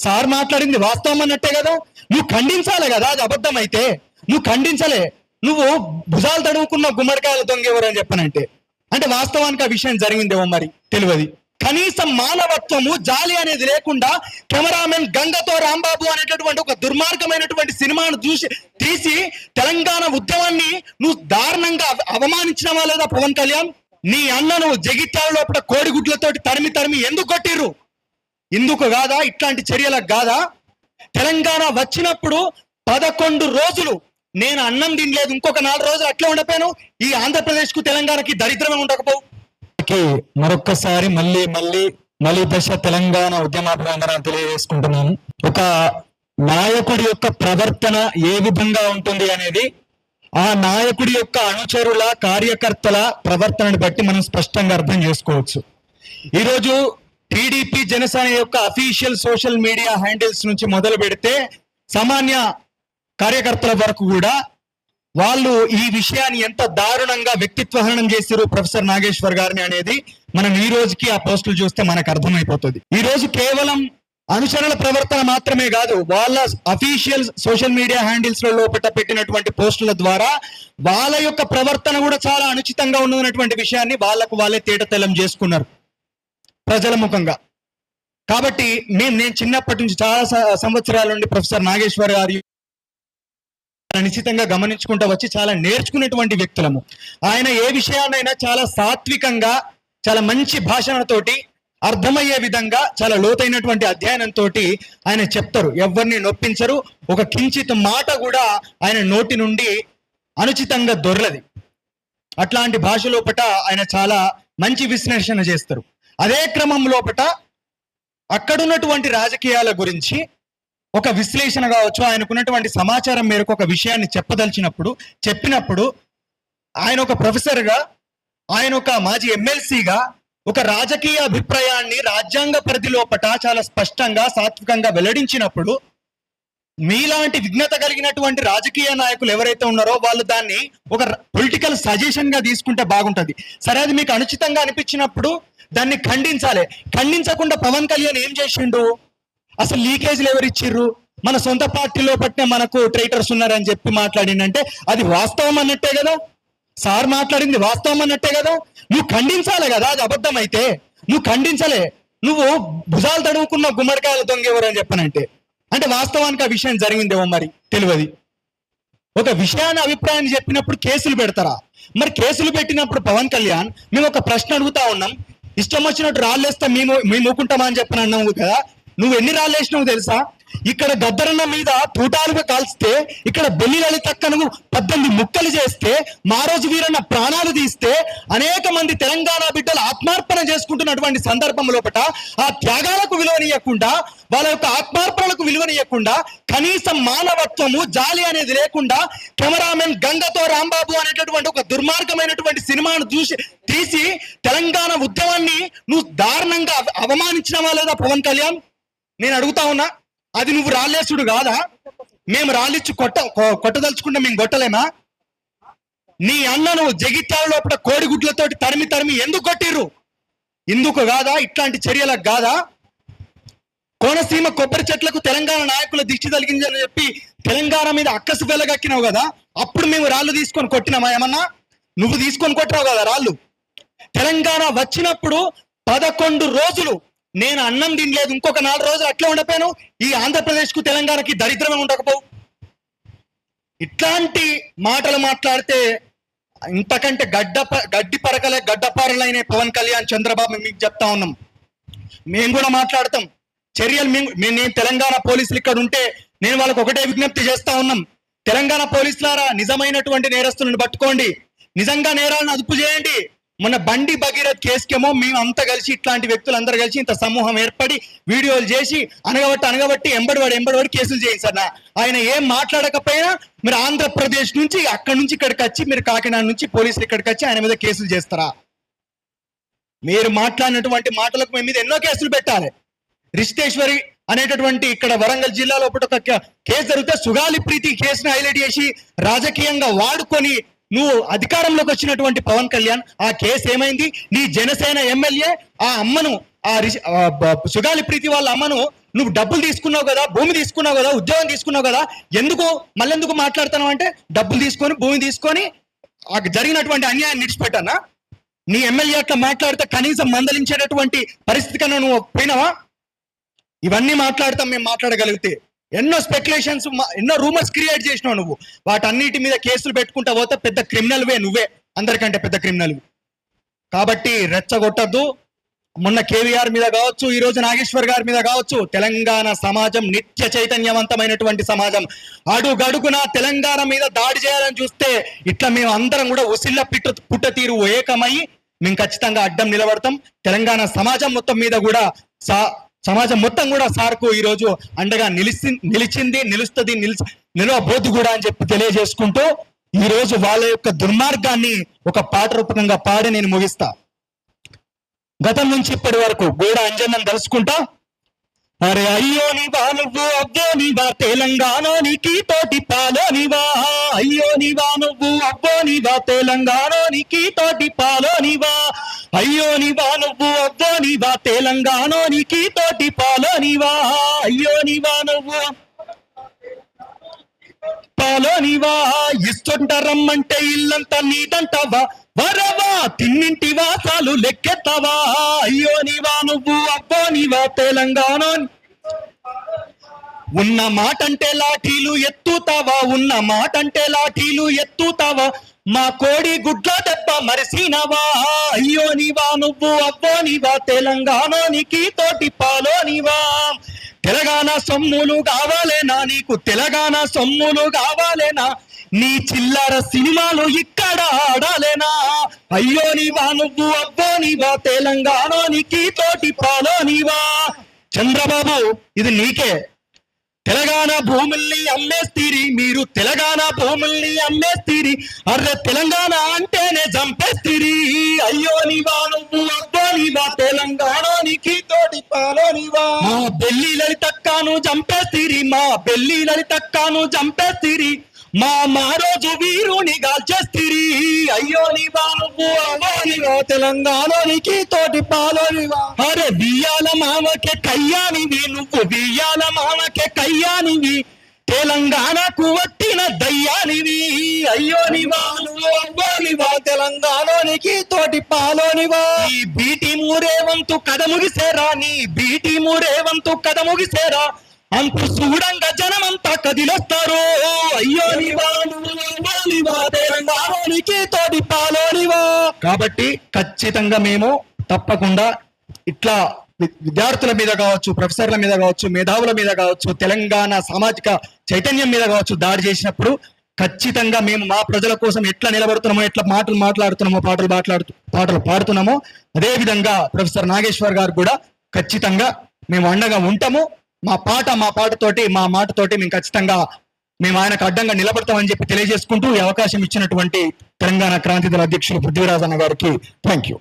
Sir మాట్లాడింది వాస్తవం అన్నట్టే కదా, నువ్వు ఖండించాలి కదా. అది అబద్ధం అయితే నువ్వు ఖండించలే. నువ్వు భుజాలు తడువుకున్న గుమ్మడికాయలు దొంగెవరు అని చెప్పనంటే అంటే వాస్తవానికి ఆ విషయం జరిగిందేమో మరి తెలియదు. కనీసం మానవత్వము జాలి అనేది లేకుండా కెమెరామెన్ గంగతో రాంబాబు అనేటటువంటి ఒక దుర్మార్గమైనటువంటి సినిమాను తీసి తెలంగాణ ఉద్యమాన్ని నువ్వు దారుణంగా అవమానించినవా లేదా పవన్ కళ్యాణ్? నీ అన్నను జగిత్యాల లోపల కోడిగుడ్లతోటి తరిమి ఎందుకు కొట్టిర్రు? ఇందుకు కాదా? ఇట్లాంటి చర్యలకు కాదా? తెలంగాణ వచ్చినప్పుడు 11 రోజులు నేను అన్నం తినలేదు, ఇంకొక 4 రోజులు అట్లా ఉండపోయాను. ఈ ఆంధ్రప్రదేశ్ కు తెలంగాణకి దరిద్రమే ఉండకపోవు. మరొక్కసారి మళ్ళీ దశ తెలంగాణ ఉద్యమాభివందన తెలియజేసుకుంటున్నాను. ఒక నాయకుడి యొక్క ప్రవర్తన ఏ విధంగా ఉంటుంది అనేది ఆ నాయకుడి యొక్క అనుచరుల కార్యకర్తల ప్రవర్తనను బట్టి మనం స్పష్టంగా అర్థం చేసుకోవచ్చు. ఈరోజు టీడీపీ జనసేన యొక్క అఫీషియల్ సోషల్ మీడియా హ్యాండిల్స్ నుంచి మొదలు పెడితే సామాన్య కార్యకర్తల వరకు కూడా వాళ్ళు ఈ విషయాన్ని ఎంత దారుణంగా వ్యక్తిత్వహరణం చేశారు ప్రొఫెసర్ నాగేశ్వర్ గారిని అనేది మనం ఈ రోజుకి ఆ పోస్టులు చూస్తే మనకు అర్థమైపోతుంది. ఈ రోజు కేవలం అనుచరుల ప్రవర్తన మాత్రమే కాదు, వాళ్ళ అఫీషియల్ సోషల్ మీడియా హ్యాండిల్స్ లో పెట్టినటువంటి పోస్టుల ద్వారా వాళ్ళ యొక్క ప్రవర్తన కూడా చాలా అనుచితంగా ఉన్నటువంటి విషయాన్ని వాళ్ళే తేటతెల్లం చేసుకున్నారు ప్రజల ముఖంగా. కాబట్టి నేను చిన్నప్పటి నుంచి చాలా సంవత్సరాల నుండి ప్రొఫెసర్ నాగేశ్వర్ గారి నిశ్చితంగా గమనించుకుంటూ వచ్చి చాలా నేర్చుకునేటువంటి వ్యక్తులము. ఆయన ఏ విషయాన్నైనా చాలా సాత్వికంగా, చాలా మంచి భాషణతోటి అర్థమయ్యే విధంగా, చాలా లోతైనటువంటి అధ్యయనంతో ఆయన చెప్తారు. ఎవరిని నొప్పించరు. ఒక కించిత్ మాట కూడా ఆయన నోటి నుండి అనుచితంగా దొరలది. అట్లాంటి భాష లోపట ఆయన చాలా మంచి విశ్లేషణ చేస్తారు. అదే క్రమం లోపట అక్కడున్నటువంటి రాజకీయాల గురించి ఒక విశ్లేషణ కావచ్చు, ఆయనకున్నటువంటి సమాచారం మేరకు ఒక విషయాన్ని చెప్పినప్పుడు ఆయన ఒక ప్రొఫెసర్గా, ఆయన ఒక మాజీ ఎమ్మెల్సీగా ఒక రాజకీయ అభిప్రాయాన్ని రాజ్యాంగ పరిధి లోపట చాలా స్పష్టంగా సాత్వికంగా వెల్లడించినప్పుడు మీలాంటి విఘ్నత కలిగినటువంటి రాజకీయ నాయకులు ఎవరైతే ఉన్నారో వాళ్ళు దాన్ని ఒక పొలిటికల్ సజెషన్ గా తీసుకుంటే బాగుంటది. సరే, అది మీకు అనుచితంగా అనిపించినప్పుడు దాన్ని ఖండించాలి. ఖండించకుండా పవన్ కళ్యాణ్ ఏం చేసిండు? అసలు లీకేజీలు ఎవరు ఇచ్చిర్రు? మన సొంత పార్టీలో పట్టిన మనకు ట్రైటర్స్ ఉన్నారని చెప్పి మాట్లాడిందంటే అది వాస్తవం అన్నట్టే కదా. సార్ మాట్లాడింది వాస్తవం అన్నట్టే కదా. నువ్వు ఖండించాలి కదా. అది అబద్ధం అయితే నువ్వు ఖండించలే. నువ్వు భుజాలు తడువుకున్న గుమ్మడికాయలు దొంగెవరు అని చెప్పనంటే అంటే వాస్తవానికి ఆ విషయం జరిగిందేమో మరి తెలియదు. ఒక విషయాన్ని అభిప్రాయాన్ని చెప్పినప్పుడు కేసులు పెడతారా? మరి కేసులు పెట్టినప్పుడు పవన్ కళ్యాణ్ మేము ఒక ప్రశ్న అడుగుతా ఉన్నాం, ఇష్టం వచ్చినట్టు రాళ్ళేస్తే మేము ఊకుంటామా అని చెప్పని అన్నావు కదా. నువ్వు ఎన్ని రాళ్ళు వేసినావు తెలుసా? ఇక్కడ గద్దరన్న మీద తూటాలుగా కాల్స్తే, ఇక్కడ బెల్లి లలితక్కను 18 ముక్కలు చేస్తే, మారోజు వీరన్న ప్రాణాలు తీస్తే, అనేక మంది తెలంగాణ బిడ్డలు ఆత్మార్పణ చేసుకుంటున్నటువంటి సందర్భం లోపట ఆ త్యాగాలకు విలువనీయకుండా, వాళ్ళ యొక్క ఆత్మార్పణలకు విలువనీయకుండా, కనీసం మానవత్వము జాలి అనేది లేకుండా కెమెరామెన్ గంగతో రాంబాబు అనేటటువంటి ఒక దుర్మార్గమైనటువంటి సినిమాను తీసి తెలంగాణ ఉద్యమాన్ని నువ్వు దారుణంగా అవమానించినవా లేదా పవన్ కళ్యాణ్? నేను అడుగుతా ఉన్నా. అది నువ్వు రాళ్ళేసుడు కాదా? మేము రాళ్ళిచ్చి కొట్టదలుచుకుంటే మేము కొట్టలేమా? నీ అన్నను జగిత్యాల లోపల కోడిగుడ్లతోటి తరిమి ఎందుకు కొట్టిర్రు? ఇందుకు కాదా? ఇట్లాంటి చర్యలకు కాదా? కోనసీమ కొబ్బరి చెట్లకు తెలంగాణ నాయకుల దిష్టి తగిలిందని చెప్పి తెలంగాణ మీద అక్కసు వెలగక్కినావు కదా. అప్పుడు మేము రాళ్ళు తీసుకొని కొట్టినామా ఏమన్నా? నువ్వు తీసుకొని కొట్టినావు కదా రాళ్ళు. తెలంగాణ వచ్చినప్పుడు 11 రోజులు నేను అన్నం తినలేదు, ఇంకొక 4 రోజులు అట్లా ఉండపోయాను. ఈ ఆంధ్రప్రదేశ్ కు తెలంగాణకి దరిద్రమే ఉండకపోవు. ఇట్లాంటి మాటలు మాట్లాడితే ఇంతకంటే గడ్డపారలైన పవన్ కళ్యాణ్, చంద్రబాబు మీకు చెప్తా ఉన్నాం. మేము కూడా మాట్లాడతాం. చర్యలు నేను తెలంగాణ పోలీసులు ఇక్కడ ఉంటే నేను వాళ్ళకి ఒకటే విజ్ఞప్తి చేస్తా ఉన్నాం. తెలంగాణ పోలీసులారా, నిజమైనటువంటి నేరస్తులను పట్టుకోండి, నిజంగా నేరాలను అదుపు చేయండి. మొన్న బండి భగీరథ్ కేసుకేమో మేము అంతా కలిసి, ఇట్లాంటి వ్యక్తులు అందరు కలిసి ఇంత సమూహం ఏర్పడి వీడియోలు చేసి అనగబట్టి ఎంబడివాడి కేసులు చేయించారు. ఆయన ఏం మాట్లాడకపోయినా మీరు ఆంధ్రప్రదేశ్ నుంచి అక్కడి నుంచి ఇక్కడికి వచ్చి, మీరు కాకినాడ నుంచి పోలీసులు ఇక్కడికి వచ్చి ఆయన మీద కేసులు చేస్తారా? మీరు మాట్లాడినటువంటి మాటలకు మేము మీద ఎన్నో కేసులు పెట్టాలి. రిషితేశ్వరి అనేటటువంటి ఇక్కడ వరంగల్ జిల్లాలో ఒక కేసు జరిగితే సుగాలి ప్రీతి కేసును హైలైట్ చేసి రాజకీయంగా వాడుకొని నువ్వు అధికారంలోకి వచ్చినటువంటి పవన్ కళ్యాణ్, ఆ కేసు ఏమైంది? నీ జనసేన ఎమ్మెల్యే ఆ అమ్మను, సుగాలి ప్రీతి వాళ్ళ అమ్మను నువ్వు డబ్బులు తీసుకున్నావు కదా, భూమి తీసుకున్నావు కదా, ఉద్యోగం తీసుకున్నావు కదా, మళ్ళెందుకు మాట్లాడుతున్నావు అంటే డబ్బులు తీసుకొని భూమి తీసుకొని జరిగినటువంటి అన్యాయాన్ని విడిచిపెట్టానా? నీ ఎమ్మెల్యే అట్లా మాట్లాడితే కనీసం మందలించేటటువంటి పరిస్థితి కన్నా నువ్వు పోయినావా? ఇవన్నీ మాట్లాడతాం మేము మాట్లాడగలిగితే. ఎన్నో స్పెక్యులేషన్స్, ఎన్నో రూమర్స్ క్రియేట్ చేసినావు నువ్వు. వాటన్నిటి మీద కేసులు పెట్టుకుంటా పోతే పెద్ద క్రిమినల్వే నువ్వే, అందరికంటే పెద్ద క్రిమినల్. కాబట్టి రెచ్చగొట్టద్దు. మొన్న కేవీఆర్ మీద కావచ్చు, ఈ రోజు నాగేశ్వర్ గారి మీద కావచ్చు, తెలంగాణ సమాజం నిత్య చైతన్యవంతమైనటువంటి సమాజం. అడుగడుగున తెలంగాణ మీద దాడి చేయాలని చూస్తే ఇట్లా మేము అందరం కూడా ఉసిళ్ళ పుట్టతీరు ఏకమై మేము ఖచ్చితంగా అడ్డం నిలబడతాం. తెలంగాణ సమాజం మొత్తం మీద కూడా సమాజం మొత్తం కూడా సార్కు ఈ రోజు అండగా నిలిచింది, నిలుస్తుంది, నిలవబోద్దు కూడా అని చెప్పి తెలియజేసుకుంటూ ఈ రోజు వాళ్ళ యొక్క దుర్మార్గాన్ని ఒక పాట రూపకంగా పాడి నేను ముగిస్తా. గతం నుంచి ఇప్పటి వరకు గోడ అంజనం తలుసుకుంటా. అరే అయ్యో నీవా నువ్వు అవ్వో నీవా తెలంగాణోనికి తోటి పాలోనివా, అయ్యో నీవా నువ్వు అవ్వో నీవా తెలంగాణోనికి తోటి పాలోనివా, అయ్యో నీవా నువ్వు అవ్వో నీవా తెలంగాణోనికి తోటి పాలోనివా, అయ్యో నీవా నువ్వు పాలోనివా. ఇస్తుంట రమ్మంటే ఇల్లంతా నీదంటావా, వరవా తిన్నింటి వాసాలు లెక్కెత్తవా, అయ్యో నీవా నువ్వు అబ్బో నీవా తెలంగాణ. ఉన్న మాటంటే లాఠీలు ఎత్తుతావా, ఉన్న మాటంటే లాఠీలు ఎత్తుతావా, మా కోడి గుడ్ల దెబ్బ మరిసినవా, అయ్యో నీవా నువ్వు అబ్బో నీవా తెలంగాణోనికి తోటి పాలోనివా. తెలంగాణ సొమ్ములు కావాలేనా నీకు, తెలంగాణ సొమ్ములు కావాలేనా, నీ చిల్లర సినిమాలు ఇక్కడ ఆడాలేనా, అయ్యో నీవా నువ్వు అబ్బో నీవా తెలంగాణోనికి తోటి పాలోనివా. చంద్రబాబు ఇది నీకే. తెలంగాణ భూముల్ని అమ్మేస్తీరి మీరు, తెలంగాణ భూముల్ని అమ్మేస్తీరి, అర్రె తెలంగాణ అంటేనే చంపేస్తీరి, అయ్యో నీవా నువ్వు అబ్బో నీవా తెలంగాణోనికి తోటి పాలోనివా. మా బెల్లి లలితక్కను చంపేస్తీరి, మా బెల్లి లలితక్కను చంపేస్తీరి, మా రోజు వీరుని గాల్చేస్తీరి, అయ్యో నీవా నువ్వు అబ్బో నీవా తెలంగాణోనికి తోటి పాలోనివా. అరే బియ్యాల మామకే కయ్యానివి నువ్వు, బియ్యాల మామకే కయ్యానివి, తెలంగాణకు వట్టిన దయ్యానివి, అయ్యో నీవా నువ్వు అబ్బో నీవా తెలంగాణోనికి తోటి పాలోనివా. ఈ బీటి మూరేవంతు కథ ముగిసేరా, నీ బీటి మూరేవంతు కథ ముగిసేరా, అంటూ చూడంగా జనమంతా కదిలొస్తారు, అయ్యో నీవా నువ్వు అబ్బో నీవా తెలంగాణోనికి తోటి పాలోనివా. కాబట్టి ఖచ్చితంగా మేము తప్పకుండా ఇట్లా విద్యార్థుల మీద కావచ్చు, ప్రొఫెసర్ల మీద కావచ్చు, మేధావుల మీద కావచ్చు, తెలంగాణ సామాజిక చైతన్యం మీద కావచ్చు దాడి చేసినప్పుడు ఖచ్చితంగా మేము మా ప్రజల కోసం ఎట్లా నిలబడుతున్నామో, ఎట్లా మాటలు మాట్లాడుతున్నామో, పాటలు పాడుతున్నామో, అదే విధంగా ప్రొఫెసర్ నాగేశ్వర్ గారు కూడా ఖచ్చితంగా మేము అండగా ఉంటాము. మా పాటతోటి మా మాటతోటి మేము ఖచ్చితంగా మేము ఆయనకు అడ్డంగా నిలబడతామని చెప్పి తెలియజేసుకుంటూ ఈ అవకాశం ఇచ్చినటువంటి తెలంగాణ క్రాంతి దళ అధ్యక్షులు పృథ్వీరాజ్ అన్న గారికి థ్యాంక్ యూ.